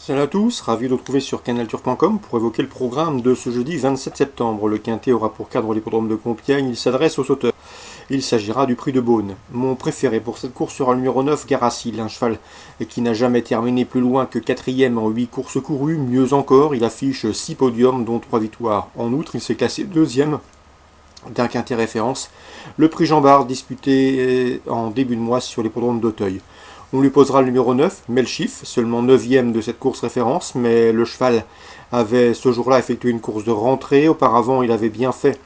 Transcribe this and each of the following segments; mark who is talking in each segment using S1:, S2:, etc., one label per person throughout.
S1: Salut à tous, ravi de vous retrouver sur canalturc.com pour évoquer le programme de ce jeudi 27 septembre. Le Quintet aura pour cadre l'hippodrome de Compiègne, il s'adresse aux sauteurs. Il s'agira du prix de Beaune. Mon préféré pour cette course sera le numéro 9, Garacil, un cheval qui n'a jamais terminé plus loin que 4e en 8 courses courues. Mieux encore, il affiche 6 podiums dont 3 victoires. En outre, il s'est classé 2e d'un Quintet référence, le prix Jean Bart disputé en début de mois sur l'hippodrome d'Auteuil. On lui posera le numéro 9, Melchif, seulement 9e de cette course référence, mais le cheval avait ce jour-là effectué une course de rentrée. Auparavant, il avait bien fait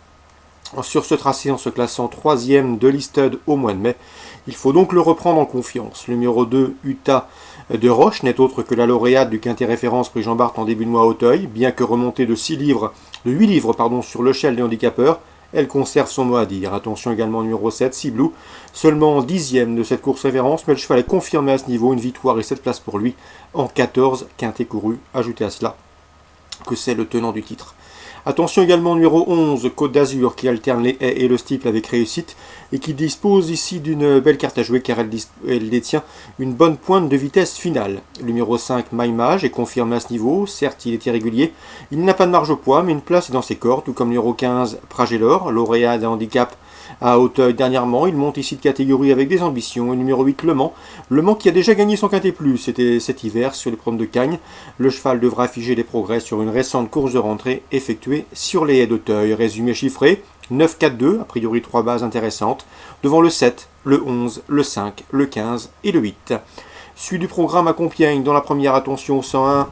S1: sur ce tracé en se classant 3e de Listed au mois de mai. Il faut donc le reprendre en confiance. Le numéro 2, Utah de Roche, n'est autre que la lauréate du Quintet référence prix Jean Bart en début de mois à Auteuil. Bien que remontée de 8 livres sur l'échelle des handicapeurs, elle conserve son mot à dire. Attention également au numéro 7, Ciblou, seulement 10e de cette course référence, mais le cheval est confirmé à ce niveau, une victoire et 7 places pour lui en 14 quintés courus. Ajoutez à cela que c'est le tenant du titre. Attention également au numéro 11, Côte d'Azur, qui alterne les haies et le steeple avec réussite, et qui dispose ici d'une belle carte à jouer car elle détient une bonne pointe de vitesse finale. Le numéro 5, Maïmage, est confirmé à ce niveau, certes il est irrégulier, il n'a pas de marge au poids, mais une place est dans ses cordes, tout comme le numéro 15, Pragélor, lauréat d'un handicap à Auteuil dernièrement. Il monte ici de catégorie avec des ambitions. Et numéro 8, Le Mans qui a déjà gagné son Quintet Plus, c'était cet hiver sur les promes de Cagnes. Le cheval devra afficher des progrès sur une récente course de rentrée effectuée sur les haies d'Auteuil. Résumé chiffré, 9-4-2, a priori 3 bases intéressantes, devant le 7, le 11, le 5, le 15 et le 8. Suite du programme à Compiègne, dans la première, attention, 101,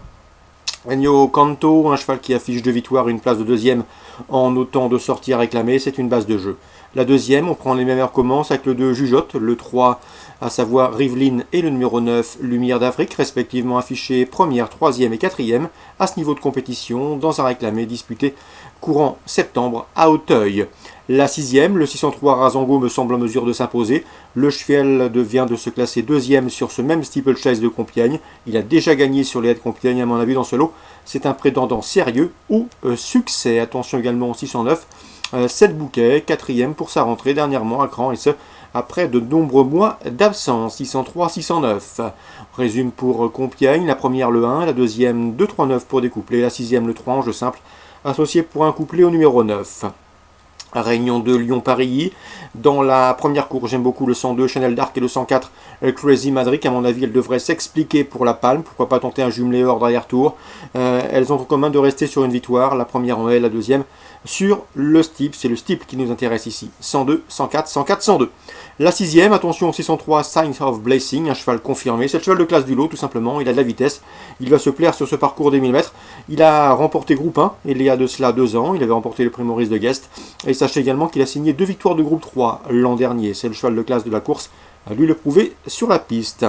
S1: Ennio Canto, un cheval qui affiche 2 victoires et une place de deuxième en autant de sorties à réclamer, c'est une base de jeu. La deuxième, on prend les mêmes heures commence avec le 2 Jugeote, le 3 à savoir Riveline et le numéro 9 Lumière d'Afrique, respectivement affichés première, troisième et quatrième à ce niveau de compétition dans un réclamé disputé courant septembre à Auteuil. La sixième, le 603 Razango me semble en mesure de s'imposer. Le cheval vient de se classer deuxième sur ce même steeplechase de Compiègne. Il a déjà gagné sur les haies de Compiègne à mon avis dans ce lot. C'est un prétendant sérieux au succès. Attention également au 609. 7 bouquets, quatrième pour sa rentrée dernièrement à Cran, et ce après de nombreux mois d'absence. 603-609. Résume pour Compiègne, la première le 1, la deuxième 2-3-9 pour des couplets, la sixième le 3 en jeu simple, associé pour un couplet au numéro 9. Réunion de Lyon-Paris. Dans la première course, j'aime beaucoup le 102 Chanel d'Arc et le 104 Crazy Madrid. À mon avis, elle devrait s'expliquer pour la palme. Pourquoi pas tenter un jumelé hors derrière-tour. Elles ont en commun de rester sur une victoire. La première en haie, la deuxième sur le steeple. C'est le steeple qui nous intéresse ici. 102, 104, 104, 102. La sixième, attention au 603 Signs of Blessing, un cheval confirmé. C'est le cheval de classe du lot, tout simplement. Il a de la vitesse. Il va se plaire sur ce parcours des 1000 mètres. Il a remporté groupe 1, il y a de cela 2 ans. Il avait remporté le prix Maurice de Guest. Et sachez également qu'il a signé 2 victoires de groupe 3 l'an dernier. C'est le cheval de classe de la course à lui le prouver sur la piste.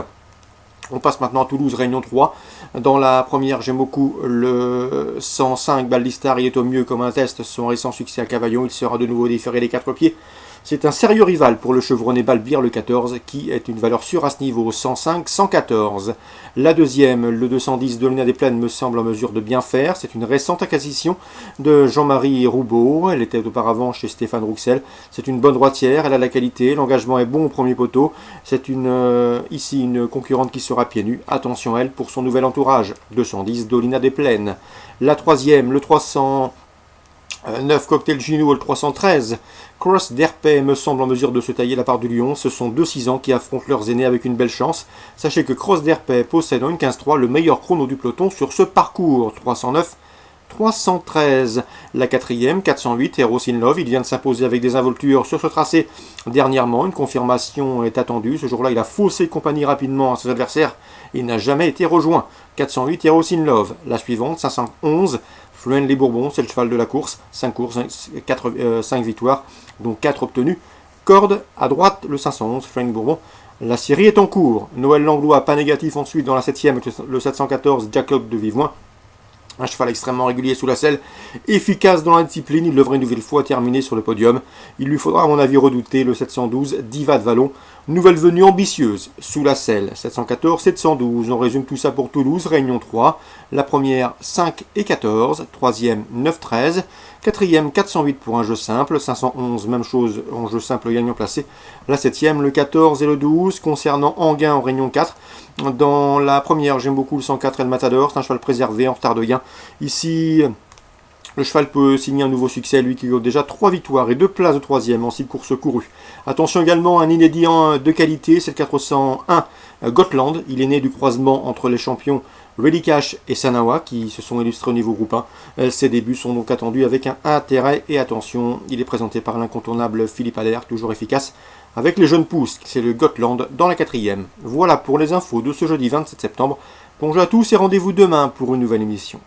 S1: On passe maintenant à Toulouse, Réunion 3. Dans la première, j'aime beaucoup le 105 Baldistar. Il est au mieux comme un test. Son récent succès à Cavaillon, il sera de nouveau déféré les 4 pieds. C'est un sérieux rival pour le chevronné Balbir, le 14, qui est une valeur sûre à ce niveau, 105-114. La deuxième, le 210 Dolina des Plaines, me semble en mesure de bien faire. C'est une récente acquisition de Jean-Marie Roubaud. Elle était auparavant chez Stéphane Rouxel. C'est une bonne droitière, elle a la qualité, l'engagement est bon au premier poteau. C'est ici une concurrente qui sera pieds nus. Attention à elle pour son nouvel entourage, 210 Dolina des Plaines. La troisième, le 300... 9 Cocktail Gino, le 313. Cross d'Herpet me semble en mesure de se tailler la part du lion. Ce sont 2 6 ans qui affrontent leurs aînés avec une belle chance. Sachez que Cross d'Herpet possède en une 15-3 le meilleur chrono du peloton sur ce parcours. 309, 313. La quatrième, 408, Eros in Love. Il vient de s'imposer avec des involtures sur ce tracé dernièrement. Une confirmation est attendue. Ce jour-là, il a faussé compagnie rapidement à ses adversaires. Il n'a jamais été rejoint. 408, Eros in Love. La suivante, 511. Fluent les Bourbons, c'est le cheval de la course, 5 courses, 5 victoires, dont 4 obtenues. Corde à droite, le 511, Fluent les Bourbons. La série est en cours. Noël Langlois, pas négatif ensuite dans la 7e, avec le 714, Jacob de Vivoin. Un cheval extrêmement régulier sous la selle, efficace dans la discipline, il devrait une nouvelle fois terminer sur le podium. Il lui faudra à mon avis redouter le 712 Diva de Vallon, nouvelle venue ambitieuse sous la selle. 714-712, on résume tout ça pour Toulouse, Réunion 3. La première 5 et 14, troisième 9-13, quatrième 408 pour un jeu simple, 511 même chose en jeu simple gagnant placé. La septième le 14 et le 12, concernant Anguin en Réunion 4. Dans la première, j'aime beaucoup le 104 El Matador, c'est un cheval préservé en retard de gain. Ici, le cheval peut signer un nouveau succès, lui qui a déjà 3 victoires et 2 places de 3e en 6 courses courues. Attention également à un inédit de qualité, c'est le 401 Gotland. Il est né du croisement entre les champions Ready Cash et Sanawa qui se sont illustrés au niveau groupe 1. Ses débuts sont donc attendus avec un intérêt et attention. Il est présenté par l'incontournable Philippe Allaire, toujours efficace. Avec les jeunes pousses, c'est le Gotland dans la 4e. Voilà pour les infos de ce jeudi 27 septembre. Bonjour à tous et rendez-vous demain pour une nouvelle émission.